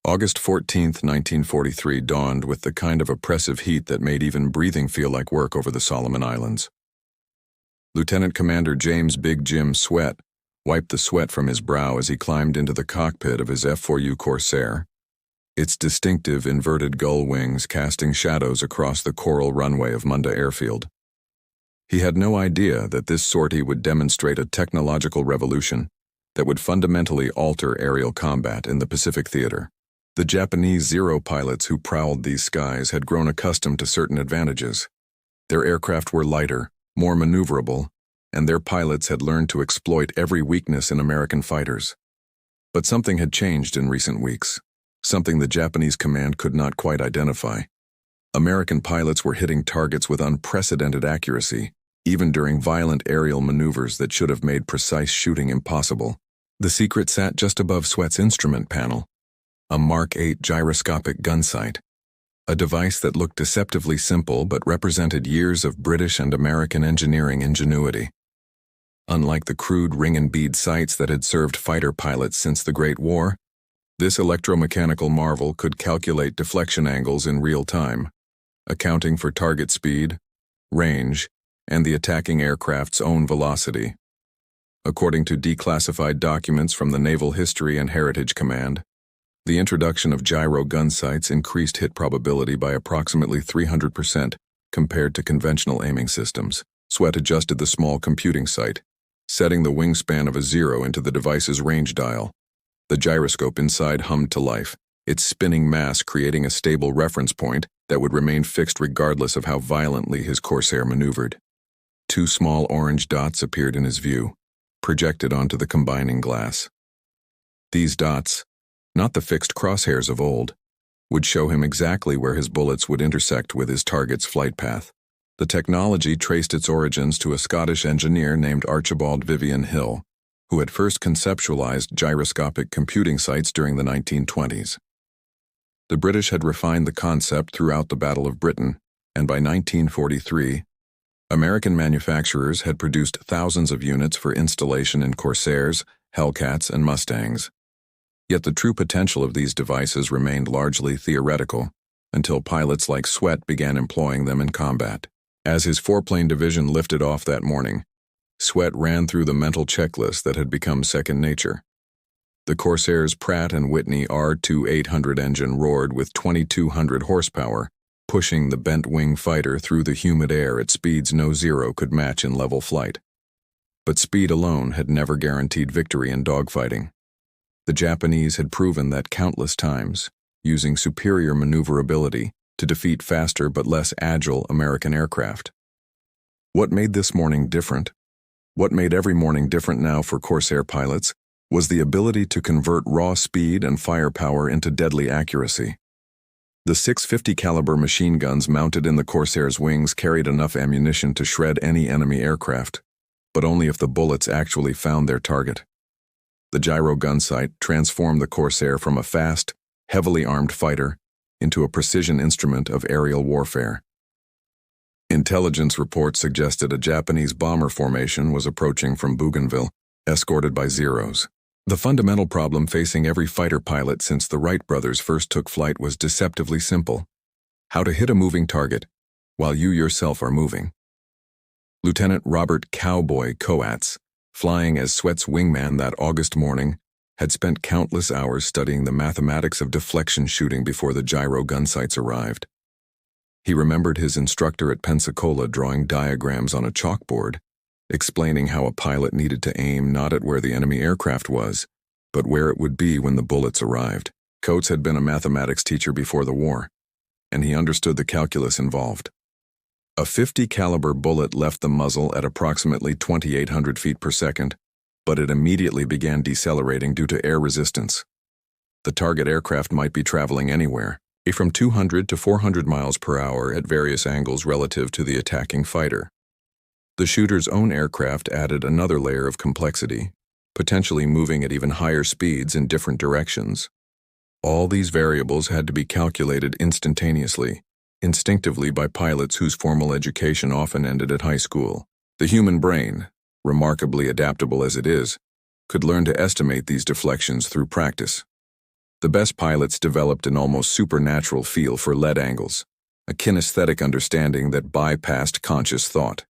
August 14, 1943 dawned with the kind of oppressive heat that made even breathing feel like work over the Solomon Islands. Lieutenant Commander James Big Jim Sweat wiped the sweat from his brow as he climbed into the cockpit of his F-4U Corsair, its distinctive inverted gull wings casting shadows across the coral runway of Munda Airfield. He had no idea that this sortie would demonstrate a technological revolution that would fundamentally alter aerial combat in the Pacific Theater. The Japanese Zero pilots who prowled these skies had grown accustomed to certain advantages. Their aircraft were lighter, more maneuverable, and their pilots had learned to exploit every weakness in American fighters. But something had changed in recent weeks, something the Japanese command could not quite identify. American pilots were hitting targets with unprecedented accuracy, even during violent aerial maneuvers that should have made precise shooting impossible. The secret sat just above Sweat's instrument panel, a Mark 8 gyroscopic gun sight, a device that looked deceptively simple but represented years of British and American engineering ingenuity. Unlike the crude ring and bead sights that had served fighter pilots since the Great War, this electromechanical marvel could calculate deflection angles in real time, accounting for target speed, range, and the attacking aircraft's own velocity. According to declassified documents from the Naval History and Heritage Command, the introduction of gyro-gunsights increased hit probability by approximately 300% compared to conventional aiming systems. Sweat adjusted the small computing sight, setting the wingspan of a 0 into the device's range dial. The gyroscope inside hummed to life, its spinning mass creating a stable reference point that would remain fixed regardless of how violently his Corsair maneuvered. Two small orange dots appeared in his view, projected onto the combining glass. These dots, not the fixed crosshairs of old, would show him exactly where his bullets would intersect with his target's flight path. The technology traced its origins to a Scottish engineer named Archibald Vivian Hill, who had first conceptualized gyroscopic computing sights during the 1920s. The British had refined the concept throughout the Battle of Britain, and by 1943, American manufacturers had produced thousands of units for installation in Corsairs, Hellcats, and Mustangs. Yet the true potential of these devices remained largely theoretical until pilots like Sweat began employing them in combat. As his four-plane division lifted off that morning, Sweat ran through the mental checklist that had become second nature. The Corsair's Pratt & Whitney R2-800 engine roared with 2,200 horsepower, pushing the bent-wing fighter through the humid air at speeds no Zero could match in level flight. But speed alone had never guaranteed victory in dogfighting. The Japanese had proven that countless times, using superior maneuverability to defeat faster but less agile American aircraft. What made this morning different? What made every morning different now for Corsair pilots was the ability to convert raw speed and firepower into deadly accuracy. The 650 caliber machine guns mounted in the Corsair's wings carried enough ammunition to shred any enemy aircraft, but only if the bullets actually found their target. The gyro-gunsight transformed the Corsair from a fast, heavily armed fighter into a precision instrument of aerial warfare. Intelligence reports suggested a Japanese bomber formation was approaching from Bougainville, escorted by Zeros. The fundamental problem facing every fighter pilot since the Wright brothers first took flight was deceptively simple: how to hit a moving target while you yourself are moving. Lieutenant Robert Cowboy Coates, flying as Sweat's wingman that August morning, had spent countless hours studying the mathematics of deflection shooting before the gyro-gunsights arrived. He remembered his instructor at Pensacola drawing diagrams on a chalkboard, explaining how a pilot needed to aim not at where the enemy aircraft was, but where it would be when the bullets arrived. Coates had been a mathematics teacher before the war, and he understood the calculus involved. A .50 caliber bullet left the muzzle at approximately 2,800 feet per second, but it immediately began decelerating due to air resistance. The target aircraft might be traveling anywhere, from 200 to 400 miles per hour at various angles relative to the attacking fighter. The shooter's own aircraft added another layer of complexity, potentially moving at even higher speeds in different directions. All these variables had to be calculated instantaneously, instinctively by pilots whose formal education often ended at high school. The human brain, remarkably adaptable as it is, could learn to estimate these deflections through practice. The best pilots developed an almost supernatural feel for lead angles, a kinesthetic understanding that bypassed conscious thought.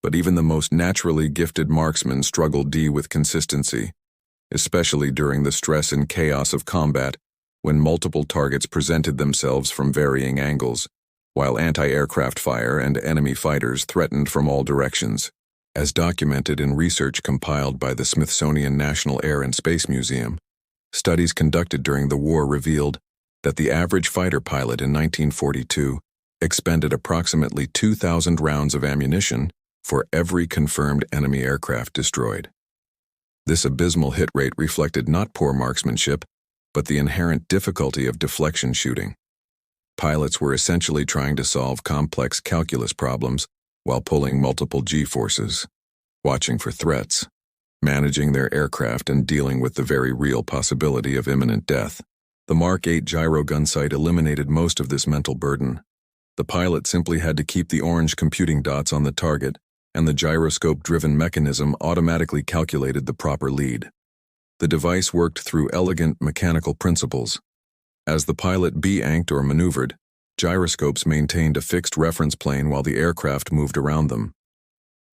But even the most naturally gifted marksmen struggled with consistency, especially during the stress and chaos of combat, when multiple targets presented themselves from varying angles, while anti-aircraft fire and enemy fighters threatened from all directions. As documented in research compiled by the Smithsonian National Air and Space Museum, studies conducted during the war revealed that the average fighter pilot in 1942 expended approximately 2,000 rounds of ammunition for every confirmed enemy aircraft destroyed. This abysmal hit rate reflected not poor marksmanship, but the inherent difficulty of deflection shooting. Pilots were essentially trying to solve complex calculus problems while pulling multiple G-forces, watching for threats, managing their aircraft, and dealing with the very real possibility of imminent death. The Mark 8 gyro-gunsight eliminated most of this mental burden. The pilot simply had to keep the orange computing dots on the target, and the gyroscope-driven mechanism automatically calculated the proper lead. The device worked through elegant mechanical principles. As the pilot B-anked or maneuvered, gyroscopes maintained a fixed reference plane while the aircraft moved around them.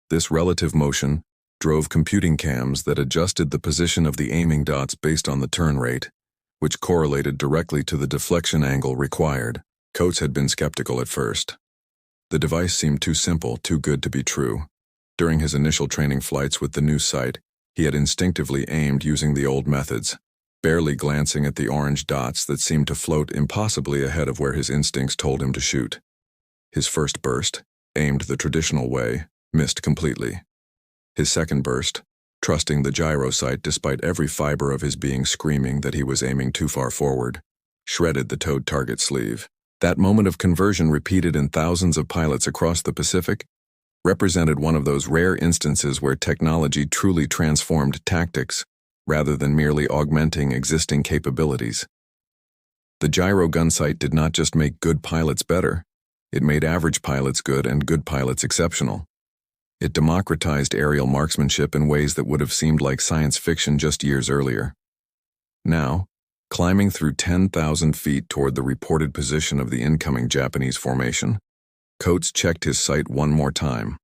This relative motion drove computing cams that adjusted the position of the aiming dots based on the turn rate, which correlated directly to the deflection angle required. Coates had been skeptical at first. The device seemed too simple, too good to be true. During his initial training flights with the new sight, he had instinctively aimed using the old methods, barely glancing at the orange dots that seemed to float impossibly ahead of where his instincts told him to shoot. His first burst, aimed the traditional way, missed completely. His second burst, trusting the gyro sight despite every fiber of his being screaming that he was aiming too far forward, shredded the towed target sleeve. That moment of conversion, repeated in thousands of pilots across the Pacific, represented one of those rare instances where technology truly transformed tactics, rather than merely augmenting existing capabilities. The gyro-gunsight did not just make good pilots better, it made average pilots good and good pilots exceptional. It democratized aerial marksmanship in ways that would have seemed like science fiction just years earlier. Now, climbing through 10,000 feet toward the reported position of the incoming Japanese formation, Coates checked his sight one more time.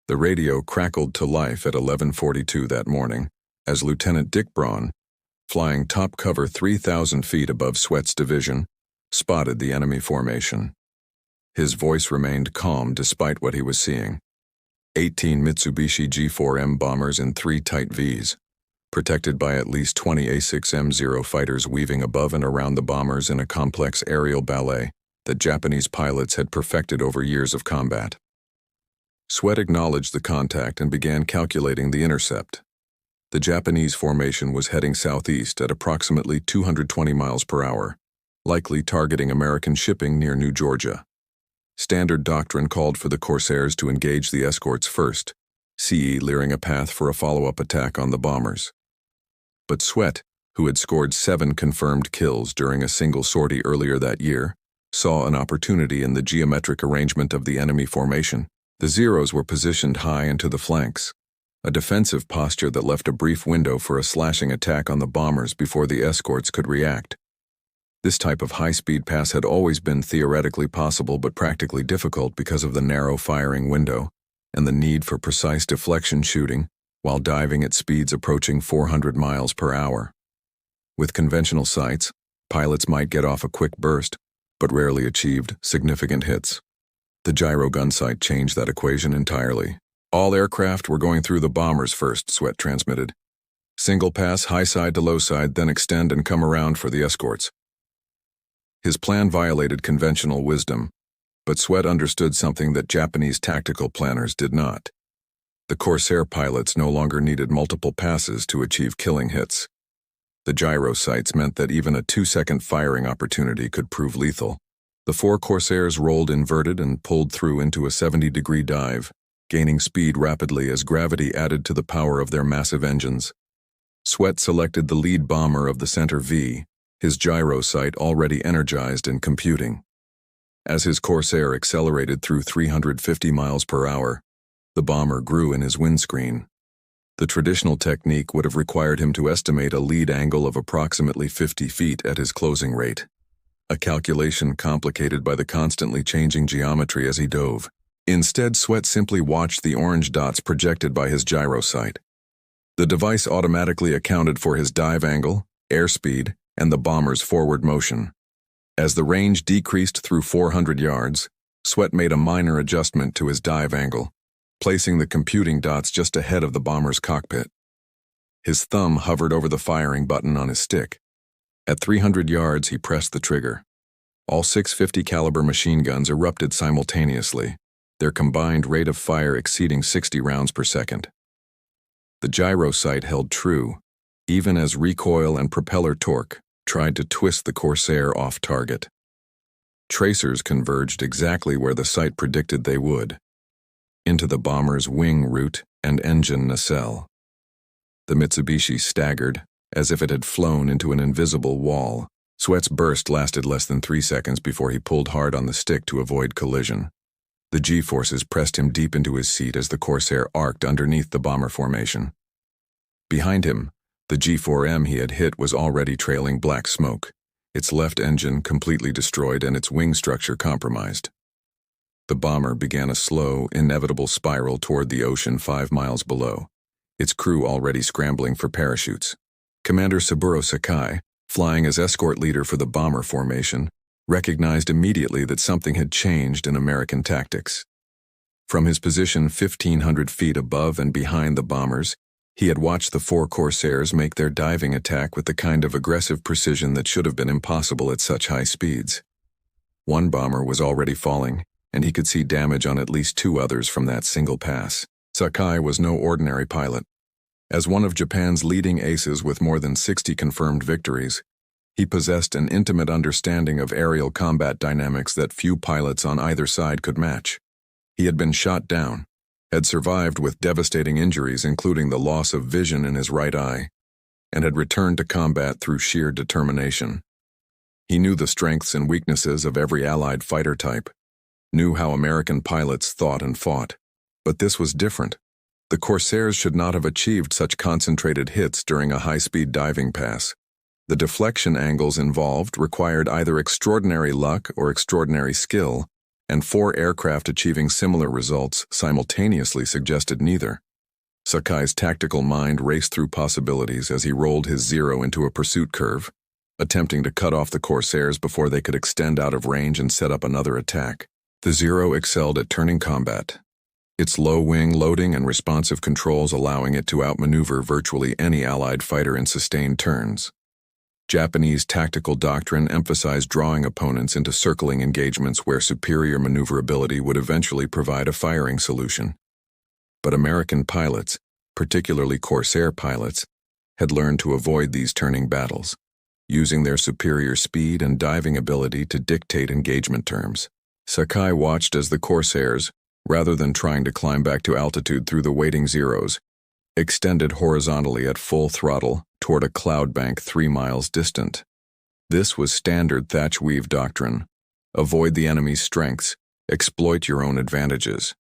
The radio crackled to life at 11:42 that morning as Lieutenant Dick Braun, flying top cover 3,000 feet above Sweat's division, spotted the enemy formation. His voice remained calm despite what he was seeing. 18 Mitsubishi G4M bombers in 3 tight Vs, protected by at least 20 A6M0 fighters weaving above and around the bombers in a complex aerial ballet that Japanese pilots had perfected over years of combat. Sweat acknowledged the contact and began calculating the intercept. The Japanese formation was heading southeast at approximately 220 miles per hour, likely targeting American shipping near New Georgia. Standard doctrine called for the Corsairs to engage the escorts first, CE clearing a path for a follow-up attack on the bombers. But Sweat, who had scored 7 confirmed kills during a single sortie earlier that year, saw an opportunity in the geometric arrangement of the enemy formation. The Zeros were positioned high and to the flanks, a defensive posture that left a brief window for a slashing attack on the bombers before the escorts could react. This type of high-speed pass had always been theoretically possible but practically difficult because of the narrow firing window and the need for precise deflection shooting while diving at speeds approaching 400 miles per hour. With conventional sights, pilots might get off a quick burst, but rarely achieved significant hits. The gyro-gunsight changed that equation entirely. All aircraft were going through the bombers first, Sweat transmitted. Single pass, high side to low side, then extend and come around for the escorts. His plan violated conventional wisdom, but Sweat understood something that Japanese tactical planners did not. The Corsair pilots no longer needed multiple passes to achieve killing hits. The gyro sights meant that even a 2-second firing opportunity could prove lethal. The 4 Corsairs rolled inverted and pulled through into a 70-degree dive, gaining speed rapidly as gravity added to the power of their massive engines. Sweat selected the lead bomber of the center V, his gyro sight already energized and computing. As his Corsair accelerated through 350 miles per hour, the bomber grew in his windscreen. The traditional technique would have required him to estimate a lead angle of approximately 50 feet at his closing rate, a calculation complicated by the constantly changing geometry as he dove. Instead, Sweat simply watched the orange dots projected by his gyro sight. The device automatically accounted for his dive angle, airspeed, and the bomber's forward motion. As the range decreased through 400 yards, Sweat made a minor adjustment to his dive angle, placing the computing dots just ahead of the bomber's cockpit. His thumb hovered over the firing button on his stick. At 300 yards, he pressed the trigger. All 650 caliber machine guns erupted simultaneously, their combined rate of fire exceeding 60 rounds per second. The gyro sight held true, even as recoil and propeller torque tried to twist the Corsair off target. Tracers converged exactly where the sight predicted they would, into the bomber's wing root and engine nacelle. The Mitsubishi staggered, as if it had flown into an invisible wall. Sweat's burst lasted less than 3 seconds before he pulled hard on the stick to avoid collision. The G-forces pressed him deep into his seat as the Corsair arced underneath the bomber formation. Behind him, the G4M he had hit was already trailing black smoke, its left engine completely destroyed and its wing structure compromised. The bomber began a slow, inevitable spiral toward the ocean 5 miles below, its crew already scrambling for parachutes. Commander Saburo Sakai, flying as escort leader for the bomber formation, recognized immediately that something had changed in American tactics. From his position 1,500 feet above and behind the bombers, he had watched the 4 Corsairs make their diving attack with the kind of aggressive precision that should have been impossible at such high speeds. One bomber was already falling, and he could see damage on at least 2 others from that single pass. Sakai was no ordinary pilot. As one of Japan's leading aces with more than 60 confirmed victories, he possessed an intimate understanding of aerial combat dynamics that few pilots on either side could match. He had been shot down, had survived with devastating injuries including the loss of vision in his right eye, and had returned to combat through sheer determination. He knew the strengths and weaknesses of every Allied fighter type, knew how American pilots thought and fought. But this was different. The Corsairs should not have achieved such concentrated hits during a high-speed diving pass. The deflection angles involved required either extraordinary luck or extraordinary skill, and 4 aircraft achieving similar results simultaneously suggested neither. Sakai's tactical mind raced through possibilities as he rolled his Zero into a pursuit curve, attempting to cut off the Corsairs before they could extend out of range and set up another attack. The Zero excelled at turning combat, its low-wing loading and responsive controls allowing it to outmaneuver virtually any Allied fighter in sustained turns. Japanese tactical doctrine emphasized drawing opponents into circling engagements where superior maneuverability would eventually provide a firing solution. But American pilots, particularly Corsair pilots, had learned to avoid these turning battles, using their superior speed and diving ability to dictate engagement terms. Sakai watched as the Corsairs, rather than trying to climb back to altitude through the waiting Zeros, extended horizontally at full throttle toward a cloud bank 3 miles distant. This was standard thatch weave doctrine. Avoid the enemy's strengths, exploit your own advantages.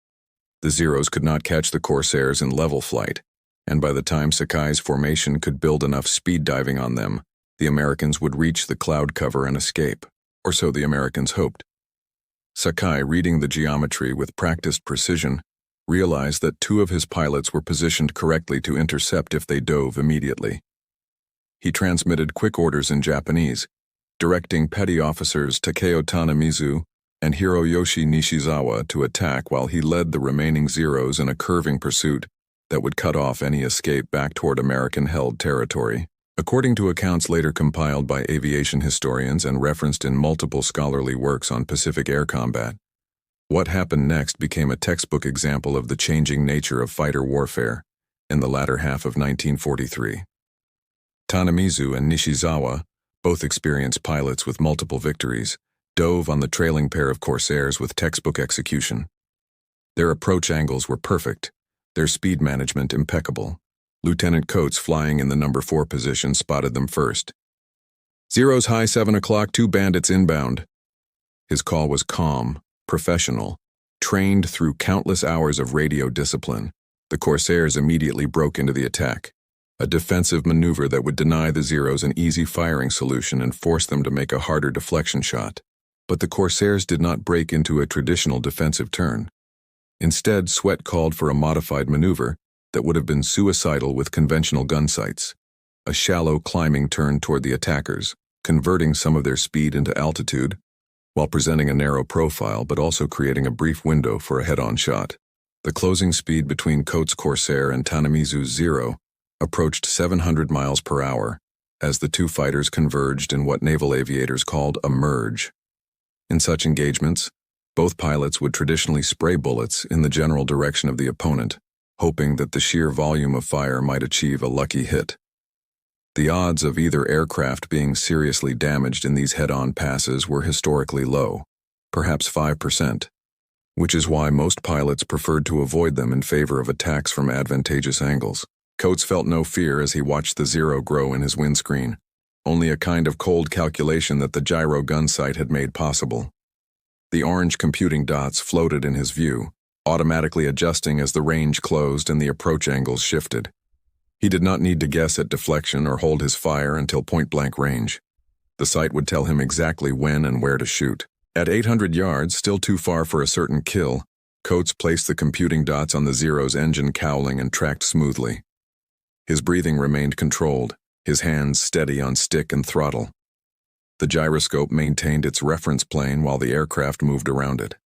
The Zeros could not catch the Corsairs in level flight, and by the time Sakai's formation could build enough speed diving on them, the Americans would reach the cloud cover and escape, or so the Americans hoped. Sakai, reading the geometry with practiced precision, realized that 2 of his pilots were positioned correctly to intercept if they dove immediately. He transmitted quick orders in Japanese, directing petty officers Takeo Tanamizu and Hiroyoshi Nishizawa to attack while he led the remaining Zeros in a curving pursuit that would cut off any escape back toward American-held territory. According to accounts later compiled by aviation historians and referenced in multiple scholarly works on Pacific air combat, what happened next became a textbook example of the changing nature of fighter warfare in the latter half of 1943. Tanamizu and Nishizawa, both experienced pilots with multiple victories, dove on the trailing pair of Corsairs with textbook execution. Their approach angles were perfect, their speed management impeccable. Lieutenant Coates, flying in the number 4 position, spotted them first. "Zeros high 7 o'clock, 2 bandits inbound." His call was calm, professional, trained through countless hours of radio discipline, The Corsairs immediately broke into the attack, a defensive maneuver that would deny the Zeros an easy firing solution and force them to make a harder deflection shot. But the Corsairs did not break into a traditional defensive turn. Instead, Sweat called for a modified maneuver that would have been suicidal with conventional gun sights, a shallow climbing turn toward the attackers, converting some of their speed into altitude, while presenting a narrow profile but also creating a brief window for a head-on shot. The closing speed between Coates' Corsair and Tanamizu's Zero approached 700 miles per hour as the two fighters converged in what naval aviators called a merge. In such engagements, both pilots would traditionally spray bullets in the general direction of the opponent, hoping that the sheer volume of fire might achieve a lucky hit. The odds of either aircraft being seriously damaged in these head-on passes were historically low, perhaps 5%, which is why most pilots preferred to avoid them in favor of attacks from advantageous angles. Coates felt no fear as he watched the Zero grow in his windscreen, only a kind of cold calculation that the Gyro-Gunsight had made possible. The orange computing dots floated in his view, automatically adjusting as the range closed and the approach angles shifted. He did not need to guess at deflection or hold his fire until point-blank range. The sight would tell him exactly when and where to shoot. At 800 yards, still too far for a certain kill, Coates placed the computing dots on the Zero's engine cowling and tracked smoothly. His breathing remained controlled, his hands steady on stick and throttle. The gyroscope maintained its reference plane while the aircraft moved around it.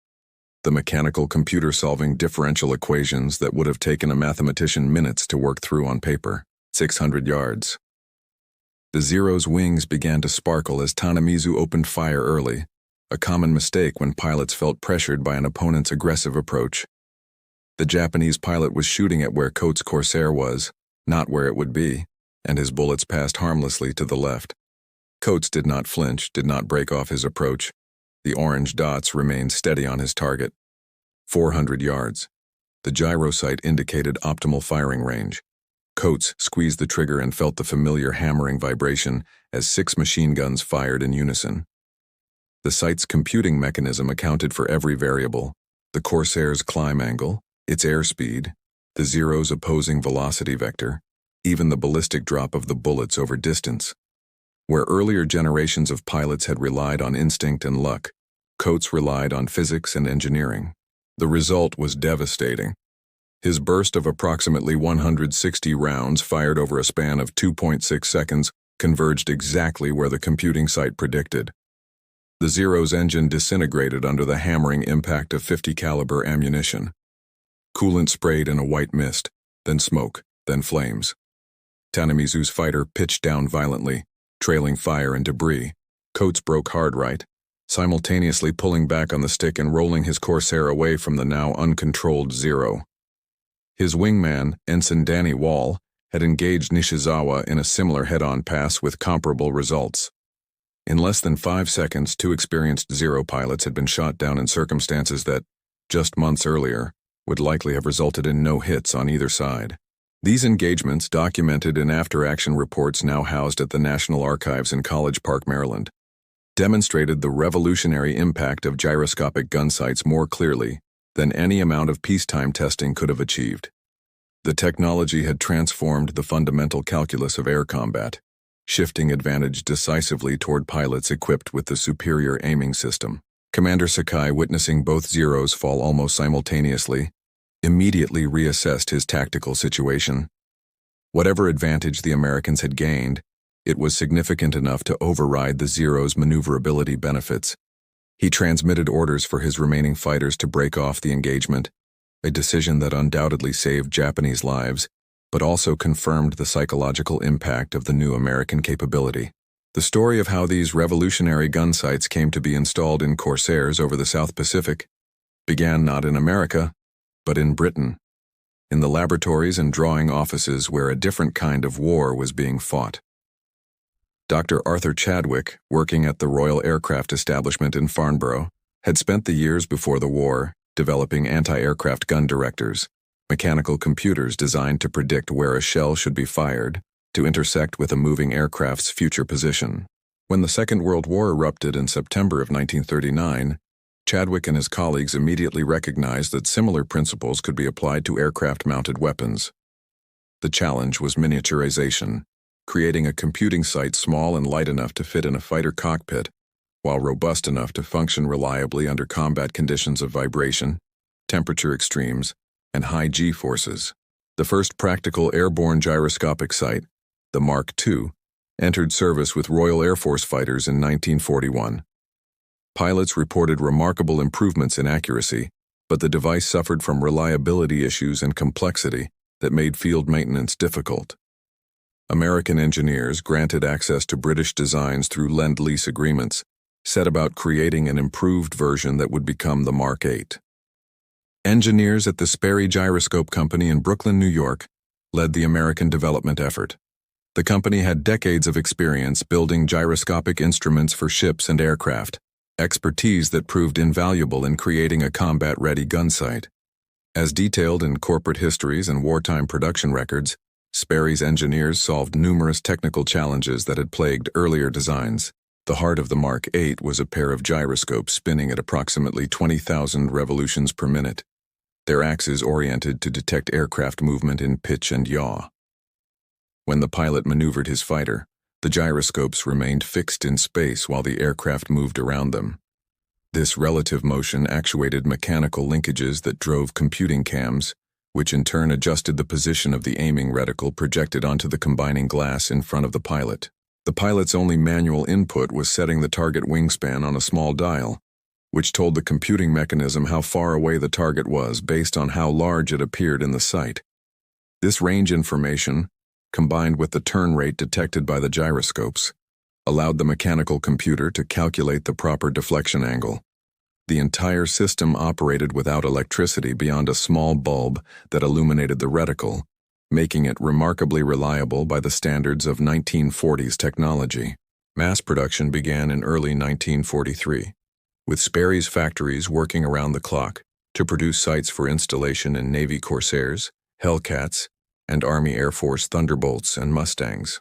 The mechanical computer solving differential equations that would have taken a mathematician minutes to work through on paper. 600 yards. The Zero's wings began to sparkle as Tanamizu opened fire early, a common mistake when pilots felt pressured by an opponent's aggressive approach. The Japanese pilot was shooting at where Coates' Corsair was, not where it would be, and his bullets passed harmlessly to the left. Coates did not flinch, did not break off his approach. The orange dots remained steady on his target. 400 yards. The gyro sight indicated optimal firing range. Coates squeezed the trigger and felt the familiar hammering vibration as 6 machine guns fired in unison. The sight's computing mechanism accounted for every variable: the Corsair's climb angle, its airspeed, the Zero's opposing velocity vector, even the ballistic drop of the bullets over distance. Where earlier generations of pilots had relied on instinct and luck, Coates relied on physics and engineering. The result was devastating. His burst of approximately 160 rounds fired over a span of 2.6 seconds converged exactly where the computing sight predicted. The Zero's engine disintegrated under the hammering impact of 50 caliber ammunition. Coolant sprayed in a white mist, then smoke, then flames. Tanamizu's fighter pitched down violently, trailing fire and debris. Coates broke hard right, simultaneously pulling back on the stick and rolling his Corsair away from the now uncontrolled Zero. His wingman, Ensign Danny Wall, had engaged Nishizawa in a similar head-on pass with comparable results. In less than 5 seconds, 2 experienced Zero pilots had been shot down in circumstances that, just months earlier, would likely have resulted in no hits on either side. These engagements, documented in after-action reports now housed at the National Archives in College Park, Maryland, demonstrated the revolutionary impact of gyroscopic gun sights more clearly than any amount of peacetime testing could have achieved. The technology had transformed the fundamental calculus of air combat, shifting advantage decisively toward pilots equipped with the superior aiming system. Commander Sakai, witnessing both Zeros fall almost simultaneously, immediately reassessed his tactical situation. Whatever advantage the Americans had gained, it was significant enough to override the Zero's maneuverability benefits. He transmitted orders for his remaining fighters to break off the engagement, a decision that undoubtedly saved Japanese lives, but also confirmed the psychological impact of the new American capability. The story of how these revolutionary gun sights came to be installed in Corsairs over the South Pacific began not in America, but in Britain, in the laboratories and drawing offices where a different kind of war was being fought. Dr. Arthur Chadwick, working at the Royal Aircraft Establishment in Farnborough, had spent the years before the war developing anti-aircraft gun directors, mechanical computers designed to predict where a shell should be fired to intersect with a moving aircraft's future position. When the Second World War erupted in September of 1939, Chadwick and his colleagues immediately recognized that similar principles could be applied to aircraft-mounted weapons. The challenge was miniaturization, creating a computing site small and light enough to fit in a fighter cockpit, while robust enough to function reliably under combat conditions of vibration, temperature extremes, and high G-forces. The first practical airborne gyroscopic site, the Mark II, entered service with Royal Air Force fighters in 1941. Pilots reported remarkable improvements in accuracy, but the device suffered from reliability issues and complexity that made field maintenance difficult. American engineers, granted access to British designs through Lend-Lease agreements, set about creating an improved version that would become the Mark VIII. Engineers at the Sperry Gyroscope Company in Brooklyn, New York, led the American development effort. The company had decades of experience building gyroscopic instruments for ships and aircraft, expertise that proved invaluable in creating a combat-ready gun sight. As detailed in corporate histories and wartime production records, Sperry's engineers solved numerous technical challenges that had plagued earlier designs. The heart of the Mark VIII was a pair of gyroscopes spinning at approximately 20,000 revolutions per minute, their axes oriented to detect aircraft movement in pitch and yaw. When the pilot maneuvered his fighter, the gyroscopes remained fixed in space while the aircraft moved around them. This relative motion actuated mechanical linkages that drove computing cams, which in turn adjusted the position of the aiming reticle projected onto the combining glass in front of the pilot. The pilot's only manual input was setting the target wingspan on a small dial, which told the computing mechanism how far away the target was based on how large it appeared in the sight. This range information, combined with the turn rate detected by the gyroscopes, allowed the mechanical computer to calculate the proper deflection angle. The entire system operated without electricity beyond a small bulb that illuminated the reticle, making it remarkably reliable by the standards of 1940s technology. Mass production began in early 1943, with Sperry's factories working around the clock to produce sights for installation in Navy Corsairs, Hellcats, and Army Air Force Thunderbolts and Mustangs.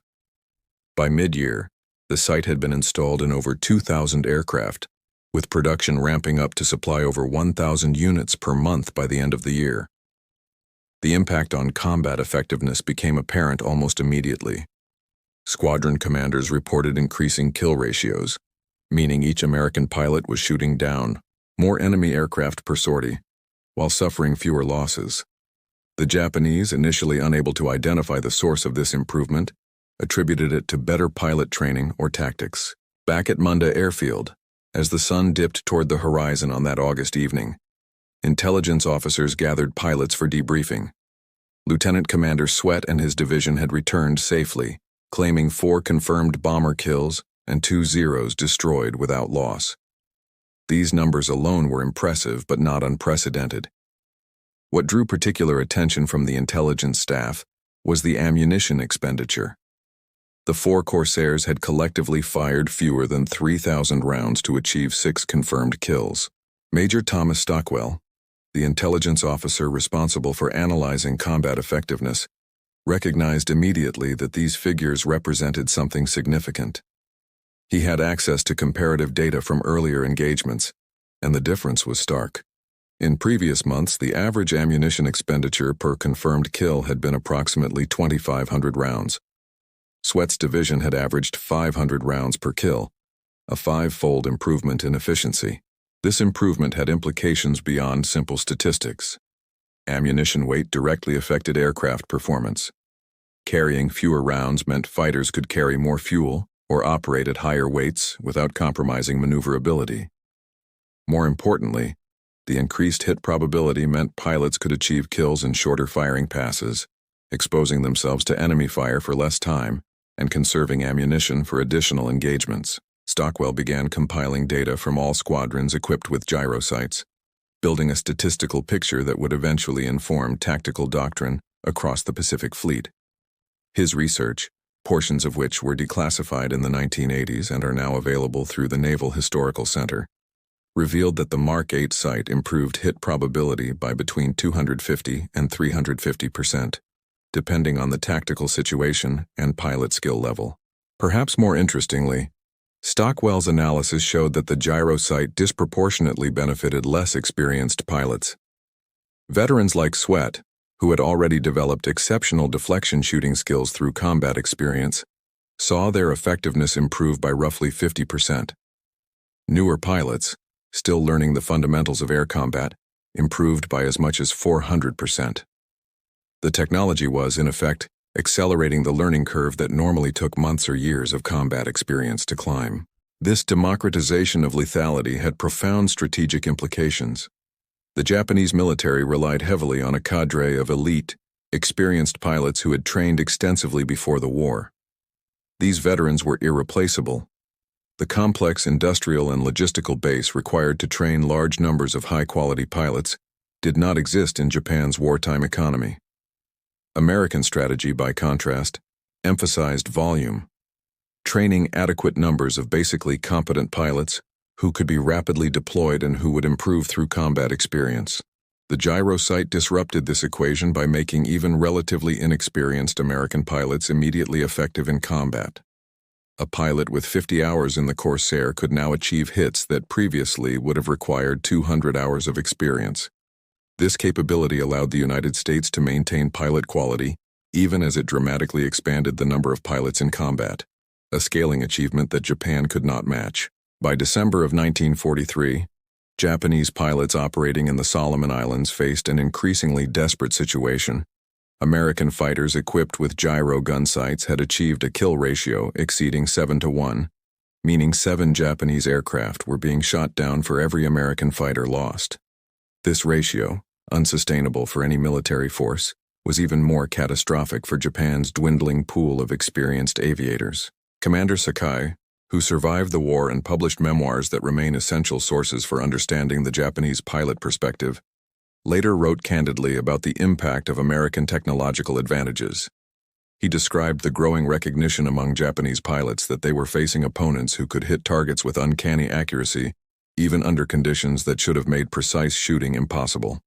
By mid-year, the sight had been installed in over 2,000 aircraft, with production ramping up to supply over 1,000 units per month by the end of the year. The impact on combat effectiveness became apparent almost immediately. Squadron commanders reported increasing kill ratios, meaning each American pilot was shooting down more enemy aircraft per sortie, while suffering fewer losses. The Japanese, initially unable to identify the source of this improvement, attributed it to better pilot training or tactics. Back at Munda Airfield, as the sun dipped toward the horizon on that August evening, intelligence officers gathered pilots for debriefing. Lieutenant Commander Sweat and his division had returned safely, claiming 4 confirmed bomber kills and 2 Zeros destroyed without loss. These numbers alone were impressive but not unprecedented. What drew particular attention from the intelligence staff was the ammunition expenditure. The 4 Corsairs had collectively fired fewer than 3,000 rounds to achieve 6 confirmed kills. Major Thomas Stockwell, the intelligence officer responsible for analyzing combat effectiveness, recognized immediately that these figures represented something significant. He had access to comparative data from earlier engagements, and the difference was stark. In previous months, the average ammunition expenditure per confirmed kill had been approximately 2,500 rounds. Sweat's division had averaged 500 rounds per kill, a 5-fold improvement in efficiency. This improvement had implications beyond simple statistics. Ammunition weight directly affected aircraft performance. Carrying fewer rounds meant fighters could carry more fuel or operate at higher weights without compromising maneuverability. More importantly, the increased hit probability meant pilots could achieve kills in shorter firing passes, exposing themselves to enemy fire for less time and conserving ammunition for additional engagements. Stockwell began compiling data from all squadrons equipped with gyro-sights, building a statistical picture that would eventually inform tactical doctrine across the Pacific Fleet. His research, portions of which were declassified in the 1980s and are now available through the Naval Historical Center, revealed that the Mark VIII sight improved hit probability by between 250 and 350%, depending on the tactical situation and pilot skill level. Perhaps more interestingly, Stockwell's analysis showed that the gyro-sight disproportionately benefited less experienced pilots. Veterans like Sweat, who had already developed exceptional deflection shooting skills through combat experience, saw their effectiveness improve by roughly 50%. Newer pilots, still learning the fundamentals of air combat, improved by as much as 400%. The technology was, in effect, accelerating the learning curve that normally took months or years of combat experience to climb. This democratization of lethality had profound strategic implications. The Japanese military relied heavily on a cadre of elite, experienced pilots who had trained extensively before the war. These veterans were irreplaceable. The complex industrial and logistical base required to train large numbers of high-quality pilots did not exist in Japan's wartime economy. American strategy, by contrast, emphasized volume, training adequate numbers of basically competent pilots who could be rapidly deployed and who would improve through combat experience. The gyro-sight disrupted this equation by making even relatively inexperienced American pilots immediately effective in combat. A pilot with 50 hours in the Corsair could now achieve hits that previously would have required 200 hours of experience. This capability allowed the United States to maintain pilot quality, even as it dramatically expanded the number of pilots in combat, a scaling achievement that Japan could not match. By December of 1943, Japanese pilots operating in the Solomon Islands faced an increasingly desperate situation. American fighters equipped with gyro-gunsights had achieved a kill ratio exceeding 7-to-1, meaning 7 Japanese aircraft were being shot down for every American fighter lost. This ratio, unsustainable for any military force, was even more catastrophic for Japan's dwindling pool of experienced aviators. Commander Sakai, who survived the war and published memoirs that remain essential sources for understanding the Japanese pilot perspective, later wrote candidly about the impact of American technological advantages. He described the growing recognition among Japanese pilots that they were facing opponents who could hit targets with uncanny accuracy, even under conditions that should have made precise shooting impossible.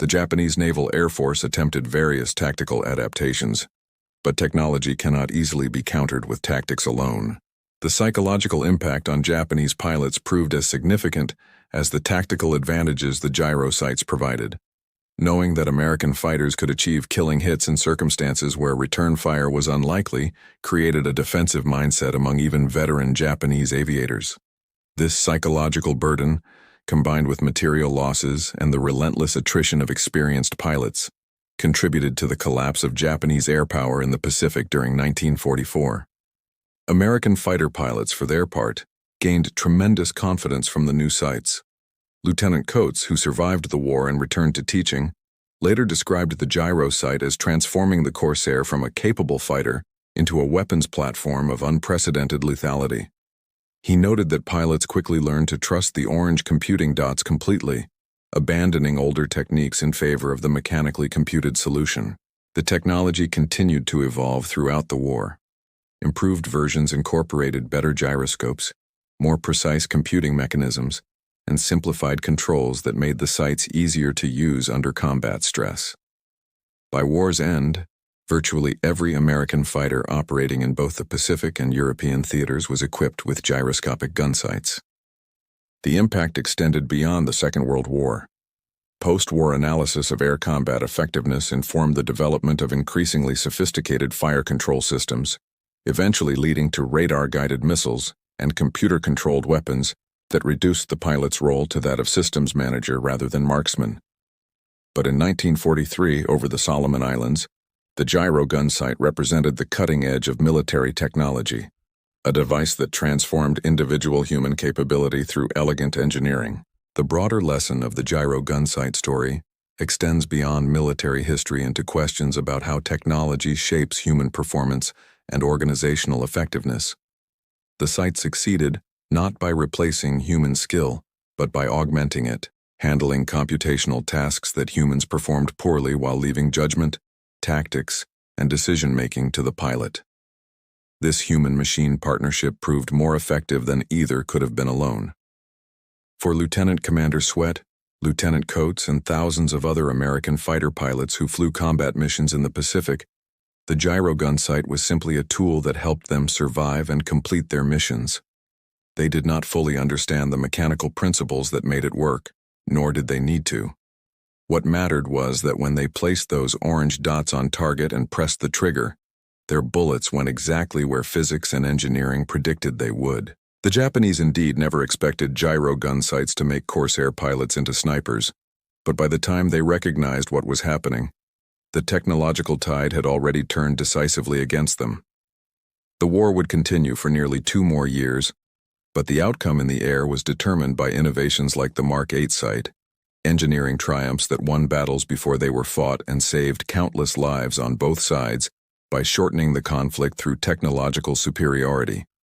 The Japanese Naval Air Force attempted various tactical adaptations, but technology cannot easily be countered with tactics alone. The psychological impact on Japanese pilots proved as significant as the tactical advantages the gyro-sights provided. Knowing that American fighters could achieve killing hits in circumstances where return fire was unlikely created a defensive mindset among even veteran Japanese aviators. This psychological burden, combined with material losses and the relentless attrition of experienced pilots, contributed to the collapse of Japanese air power in the Pacific during 1944. American fighter pilots, for their part, gained tremendous confidence from the new sights. Lieutenant Coates, who survived the war and returned to teaching, later described the gyro-sight as transforming the Corsair from a capable fighter into a weapons platform of unprecedented lethality. He noted that pilots quickly learned to trust the orange computing dots completely, abandoning older techniques in favor of the mechanically computed solution. The technology continued to evolve throughout the war. Improved versions incorporated better gyroscopes, more precise computing mechanisms, and simplified controls that made the sights easier to use under combat stress. By war's end, virtually every American fighter operating in both the Pacific and European theaters was equipped with gyroscopic gunsights. The impact extended beyond the Second World War. Post-war analysis of air combat effectiveness informed the development of increasingly sophisticated fire control systems, eventually leading to radar-guided missiles and computer-controlled weapons that reduced the pilot's role to that of systems manager rather than marksman. But in 1943, over the Solomon Islands, the gyro-gunsight represented the cutting edge of military technology, a device that transformed individual human capability through elegant engineering. The broader lesson of the gyro-gunsight story extends beyond military history into questions about how technology shapes human performance and organizational effectiveness. The sight succeeded not by replacing human skill, but by augmenting it, handling computational tasks that humans performed poorly while leaving judgment, tactics, and decision-making to the pilot. This human-machine partnership proved more effective than either could have been alone. For Lieutenant Commander Sweat, Lieutenant Coates, and thousands of other American fighter pilots who flew combat missions in the Pacific, The Gyro-Gunsight was simply a tool that helped them survive and complete their missions. They did not fully understand the mechanical principles that made it work, nor did they need to. What mattered was that when they placed those orange dots on target and pressed the trigger, their bullets went exactly where physics and engineering predicted they would. The Japanese indeed never expected Gyro-Gunsights to make Corsair pilots into snipers, but by the time they recognized what was happening, the technological tide had already turned decisively against them. The war would continue for nearly 2 more years, but the outcome in the air was determined by innovations like the Mark 8 sight, engineering triumphs that won battles before they were fought and saved countless lives on both sides by shortening the conflict through technological superiority.